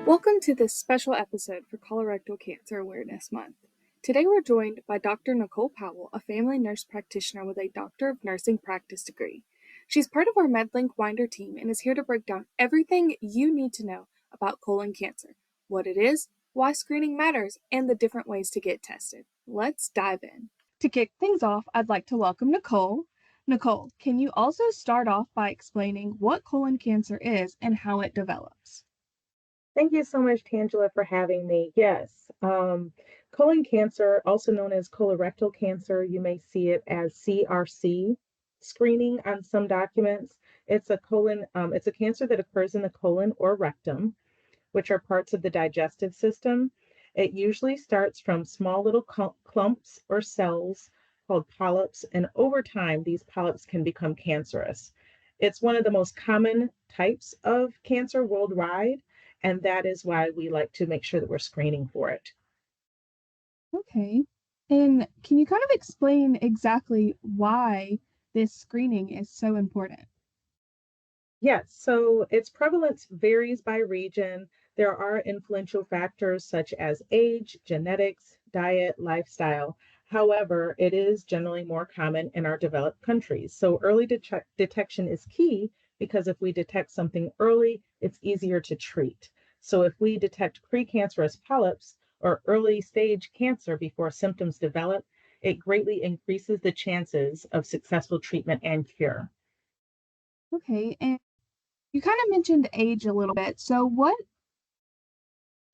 Welcome to this special episode for Colorectal Cancer Awareness Month. Today we're joined by Dr. Nicole Powell, a family nurse practitioner with a Doctor of Nursing practice degree. She's part of our MedLink Winder team and is here to break down everything you need to know about colon cancer, what it is, why screening matters, and the different ways to get tested. Let's dive in. To kick things off, I'd like to welcome Nicole. Nicole, can you also start off by explaining what colon cancer is and how it develops? Thank you so much, Tangela, for having me. Yes, colon cancer, also known as colorectal cancer, you may see it as CRC screening on some documents. It's a cancer that occurs in the colon or rectum, which are parts of the digestive system. It usually starts from small little clumps or cells called polyps, and over time, these polyps can become cancerous. It's one of the most common types of cancer worldwide, and that is why we like to make sure that we're screening for it. Okay. And can you kind of explain exactly why this screening is so important? Yes, so its prevalence varies by region. There are influential factors such as age, genetics, diet, lifestyle. However, it is generally more common in our developed countries. So early detection is key because if we detect something early, it's easier to treat. So if we detect precancerous polyps or early stage cancer before symptoms develop, it greatly increases the chances of successful treatment and cure. Okay. And you kind of mentioned age a little bit. So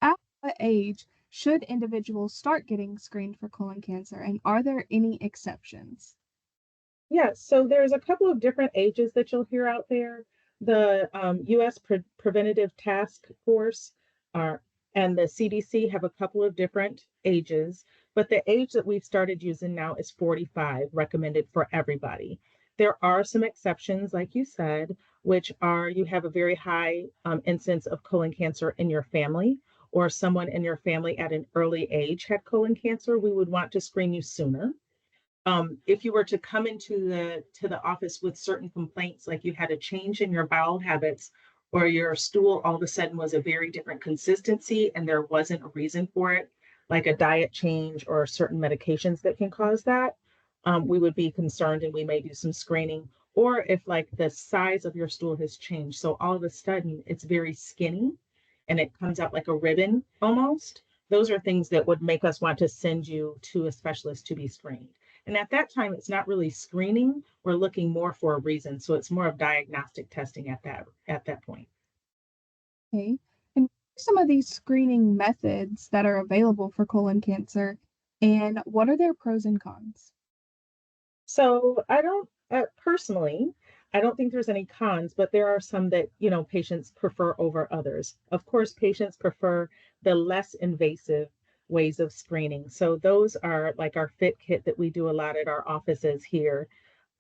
at what age should individuals start getting screened for colon cancer? And are there any exceptions? Yes, so there's a couple of different ages that you'll hear out there. The U.S. Preventative Task Force are, and the CDC have a couple of different ages, but the age that we've started using now is 45, recommended for everybody. There are some exceptions, like you said, which are you have a very high incidence of colon cancer in your family, or someone in your family at an early age had colon cancer. We would want to screen you sooner. If you were to come into the office with certain complaints, like you had a change in your bowel habits or your stool all of a sudden was a very different consistency and there wasn't a reason for it, like a diet change or certain medications that can cause that, we would be concerned and we may do some screening. Or if like the size of your stool has changed, so all of a sudden it's very skinny and it comes out like a ribbon almost, those are things that would make us want to send you to a specialist to be screened. And at that time, it's not really screening. We're looking more for a reason. So it's more of diagnostic testing at that point. Okay. And what are some of these screening methods that are available for colon cancer? And what are their pros and cons? So I don't personally, I don't think there's any cons, but there are some that, patients prefer over others. Of course, patients prefer the less invasive ways of screening. So those are like our fit kit that we do a lot at our offices here.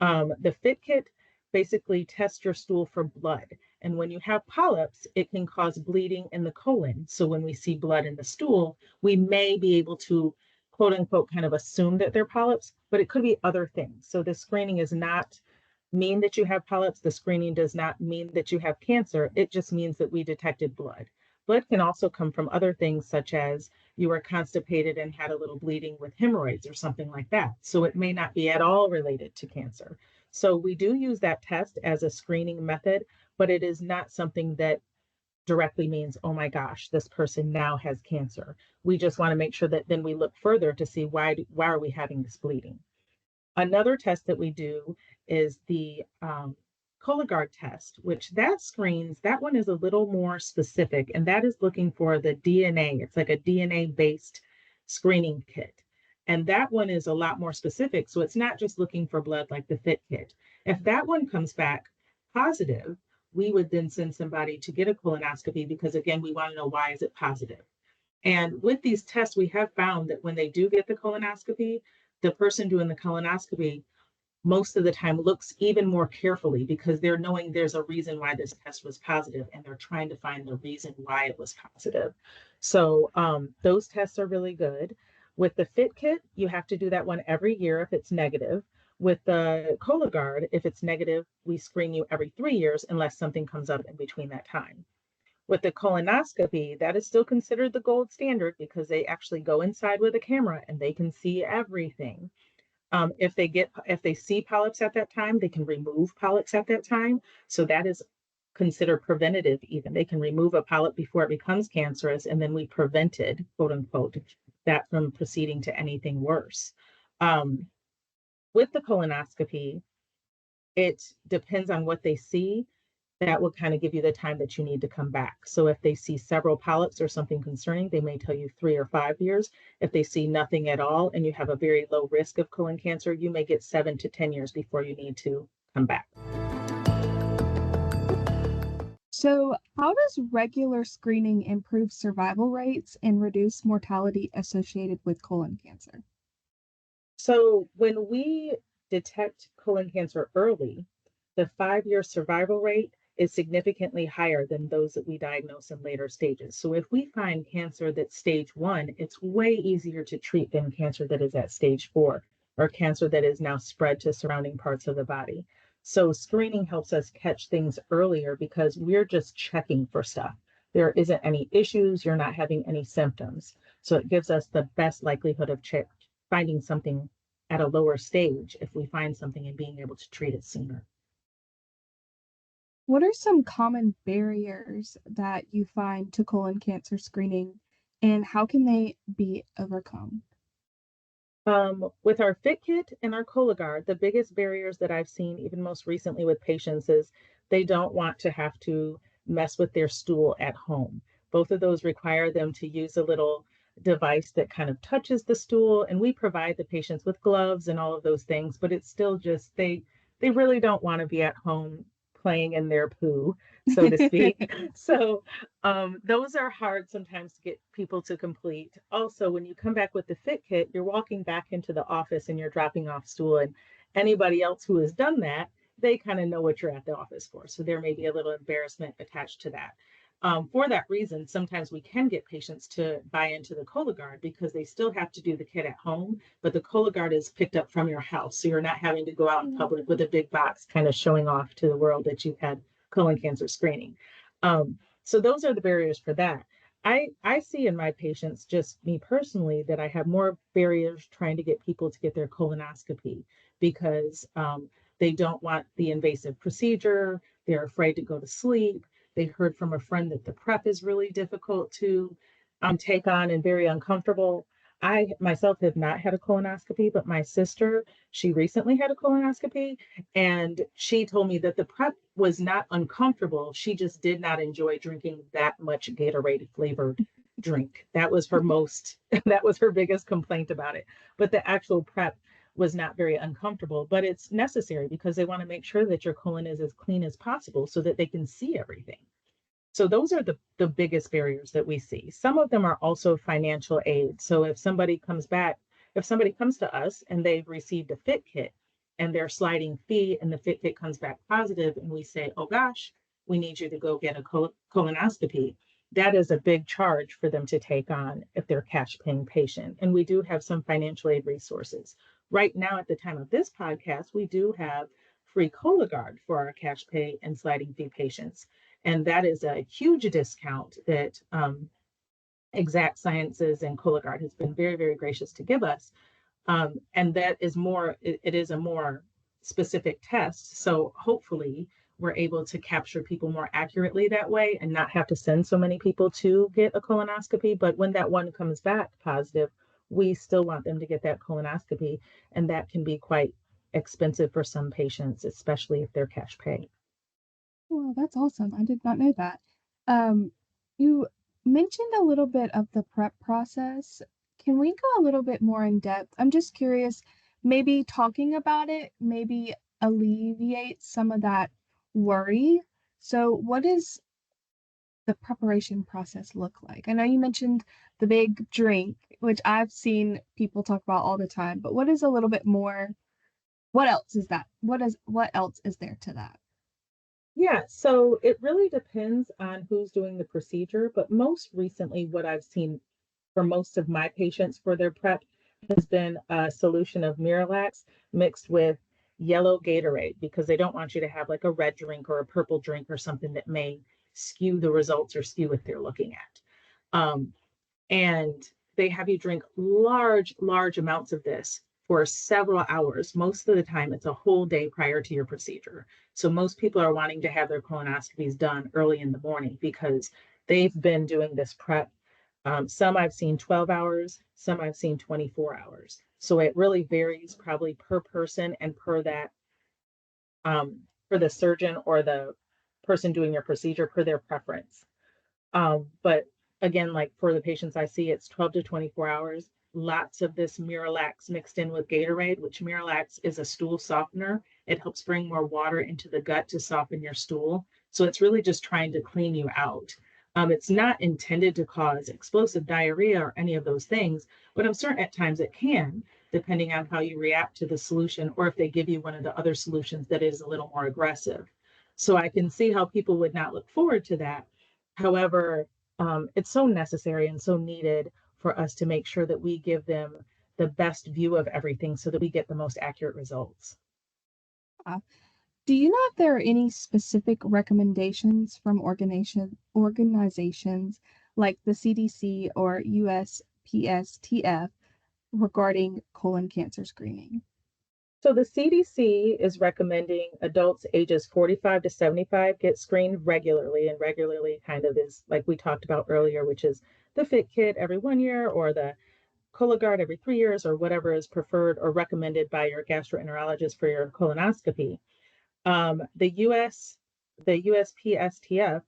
The fit kit basically tests your stool for blood. And when you have polyps, it can cause bleeding in the colon. So when we see blood in the stool, we may be able to quote unquote kind of assume that they're polyps, but it could be other things. So the screening is not mean that you have polyps. The screening does not mean that you have cancer. It just means that we detected blood. Blood can also come from other things, such as you were constipated and had a little bleeding with hemorrhoids or something like that. So it may not be at all related to cancer. So we do use that test as a screening method, but it is not something that directly means, oh my gosh, this person now has cancer. We just want to make sure that then we look further to see why are we having this bleeding. Another test that we do is the Cologuard test, which that one is a little more specific, and that is looking for the DNA. It's like a DNA based screening kit. And that one is a lot more specific. So it's not just looking for blood like the FIT kit. If that one comes back positive, we would then send somebody to get a colonoscopy because, again, we want to know why is it positive. And with these tests, we have found that when they do get the colonoscopy, the person doing the colonoscopy most of the time looks even more carefully because they're knowing there's a reason why this test was positive and they're trying to find the reason why it was positive. So those tests are really good. With the FIT kit, you have to do that one every year if it's negative. With the Cologuard, if it's negative, we screen you every 3 years unless something comes up in between that time. With the colonoscopy, that is still considered the gold standard because they actually go inside with a camera and they can see everything. If they see polyps at that time, they can remove polyps at that time. So that is considered preventative even. They can remove a polyp before it becomes cancerous, and then we prevented, quote unquote, that from proceeding to anything worse. Um, with the colonoscopy, it depends on what they see. That will kind of give you the time that you need to come back. So if they see several polyps or something concerning, they may tell you 3 or 5 years. If they see nothing at all and you have a very low risk of colon cancer, you may get 7 to 10 years before you need to come back. So, how does regular screening improve survival rates and reduce mortality associated with colon cancer? So when we detect colon cancer early, the 5 year survival rate is significantly higher than those that we diagnose in later stages. So if we find cancer that's stage 1, it's way easier to treat than cancer that is at stage 4 or cancer that is now spread to surrounding parts of the body. So screening helps us catch things earlier because we're just checking for stuff. There isn't any issues, you're not having any symptoms. So it gives us the best likelihood of finding something at a lower stage if we find something and being able to treat it sooner. What are some common barriers that you find to colon cancer screening, and how can they be overcome? With our Fit Kit and our Cologuard, the biggest barriers that I've seen, even most recently with patients, is they don't want to have to mess with their stool at home. Both of those require them to use a little device that kind of touches the stool, and we provide the patients with gloves and all of those things, but it's still just they really don't want to be at home playing in their poo, so to speak. So those are hard sometimes to get people to complete. Also, when you come back with the Fit Kit, you're walking back into the office and you're dropping off stool. And anybody else who has done that, they kind of know what you're at the office for. So there may be a little embarrassment attached to that. For that reason, sometimes we can get patients to buy into the Cologuard because they still have to do the kit at home, but the Cologuard is picked up from your house. So you're not having to go out in public with a big box kind of showing off to the world that you've had colon cancer screening. So those are the barriers for that. I see in my patients, just me personally, that I have more barriers trying to get people to get their colonoscopy because they don't want the invasive procedure. They're afraid to go to sleep. They heard from a friend that the prep is really difficult to take on and very uncomfortable. I myself have not had a colonoscopy, but my sister, she recently had a colonoscopy, and she told me that the prep was not uncomfortable. She just did not enjoy drinking that much Gatorade flavored drink. That was her most, that was her biggest complaint about it. But the actual prep was not very uncomfortable, but it's necessary because they want to make sure that your colon is as clean as possible so that they can see everything. So those are the biggest barriers that we see. Some of them are also financial aid. So if somebody comes to us and they've received a Fit Kit and they're sliding fee and the Fit Kit comes back positive and we say, oh gosh, we need you to go get a colonoscopy, that is a big charge for them to take on if they're cash paying patient. And we do have some financial aid resources. Right now, at the time of this podcast, we do have free Cologuard for our cash pay and sliding fee patients. And that is a huge discount that Exact Sciences and Cologuard has been very, very gracious to give us. And that is it is a more specific test. So hopefully we're able to capture people more accurately that way and not have to send so many people to get a colonoscopy. But when that one comes back positive, we still want them to get that colonoscopy. And that can be quite expensive for some patients, especially if they're cash pay. Well, that's awesome. I did not know that. Um, you mentioned a little bit of the prep process. Can we go a little bit more in depth? I'm just curious, maybe talking about it, maybe alleviate some of that worry. So, what does the preparation process look like? I know you mentioned the big drink, which I've seen people talk about all the time, but what is a little bit more? What else is that? What else is there to that? Yeah, so it really depends on who's doing the procedure, but most recently, what I've seen for most of my patients for their prep has been a solution of Miralax mixed with yellow Gatorade because they don't want you to have like a red drink or a purple drink or something that may skew the results or skew what they're looking at. And they have you drink large, large amounts of this for several hours. Most of the time, it's a whole day prior to your procedure. So most people are wanting to have their colonoscopies done early in the morning because they've been doing this prep. Some I've seen 12 hours, some I've seen 24 hours. So it really varies probably per person and per that, for the surgeon or the person doing your procedure, per their preference. But again, like for the patients I see, it's 12 to 24 hours. Lots of this Miralax mixed in with Gatorade, which Miralax is a stool softener. It helps bring more water into the gut to soften your stool. So it's really just trying to clean you out. It's not intended to cause explosive diarrhea or any of those things, but I'm certain at times it can, depending on how you react to the solution, or if they give you one of the other solutions that is a little more aggressive. So I can see how people would not look forward to that. However, it's so necessary and so needed for us to make sure that we give them the best view of everything so that we get the most accurate results. Do you know if there are any specific recommendations from organizations like the CDC or USPSTF regarding colon cancer screening? So the CDC is recommending adults ages 45 to 75 get screened regularly, and regularly kind of is like we talked about earlier, which is the Fit Kit every 1 year or the Cologuard every 3 years or whatever is preferred or recommended by your gastroenterologist for your colonoscopy. The USPSTF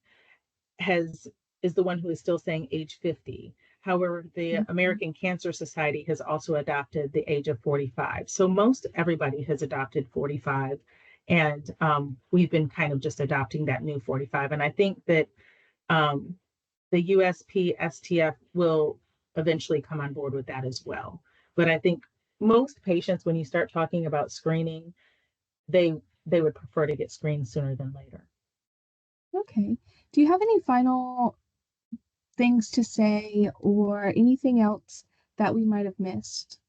has is the one who is still saying age 50. However, the American Cancer Society has also adopted the age of 45. So most everybody has adopted 45. And we've been kind of just adopting that new 45. And I think that the USPSTF will eventually come on board with that as well. But I think most patients, when you start talking about screening, they would prefer to get screened sooner than later. Okay. Do you have any final things to say or anything else that we might have missed?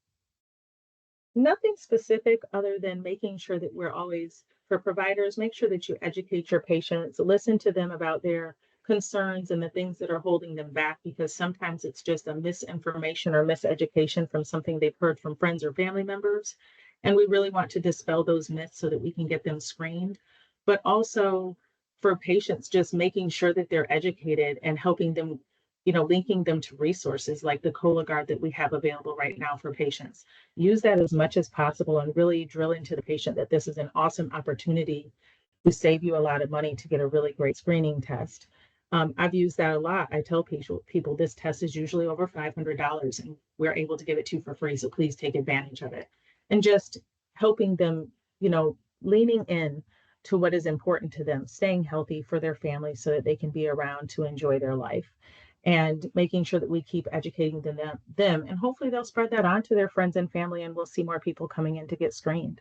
Nothing specific other than making sure that we're always, for providers, make sure that you educate your patients, listen to them about their concerns and the things that are holding them back, because sometimes it's just a misinformation or miseducation from something they've heard from friends or family members. And we really want to dispel those myths so that we can get them screened. But also for patients, just making sure that they're educated and helping them, linking them to resources like the Cologuard that we have available right now for patients. Use that as much as possible and really drill into the patient that this is an awesome opportunity to save you a lot of money to get a really great screening test. I've used that a lot. I tell people this test is usually over $500 and we're able to give it to you for free. So please take advantage of it. And just helping them, leaning in to what is important to them, staying healthy for their family so that they can be around to enjoy their life, and making sure that we keep educating them, and hopefully they'll spread that on to their friends and family, and we'll see more people coming in to get screened.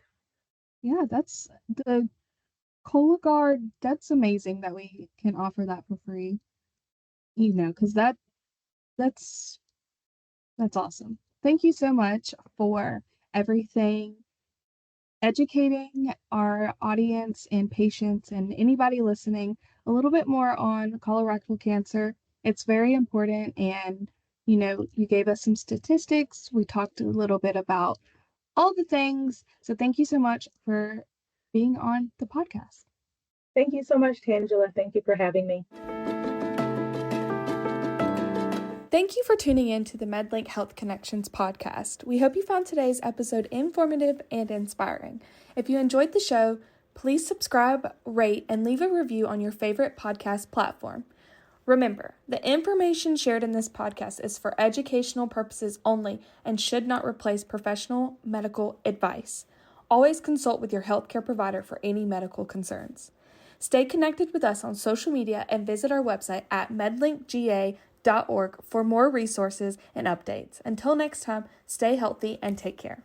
Yeah, that's the Cologuard. That's amazing that we can offer that for free. Because that's that's awesome. Thank you so much for everything, educating our audience and patients and anybody listening a little bit more on colorectal cancer. It's very important. And, you gave us some statistics. We talked a little bit about all the things. So thank you so much for being on the podcast. Thank you so much, Tangela. Thank you for having me. Thank you for tuning in to the MedLink Health Connections podcast. We hope you found today's episode informative and inspiring. If you enjoyed the show, please subscribe, rate, and leave a review on your favorite podcast platform. Remember, the information shared in this podcast is for educational purposes only and should not replace professional medical advice. Always consult with your healthcare provider for any medical concerns. Stay connected with us on social media and visit our website at medlinkga.org for more resources and updates. Until next time, stay healthy and take care.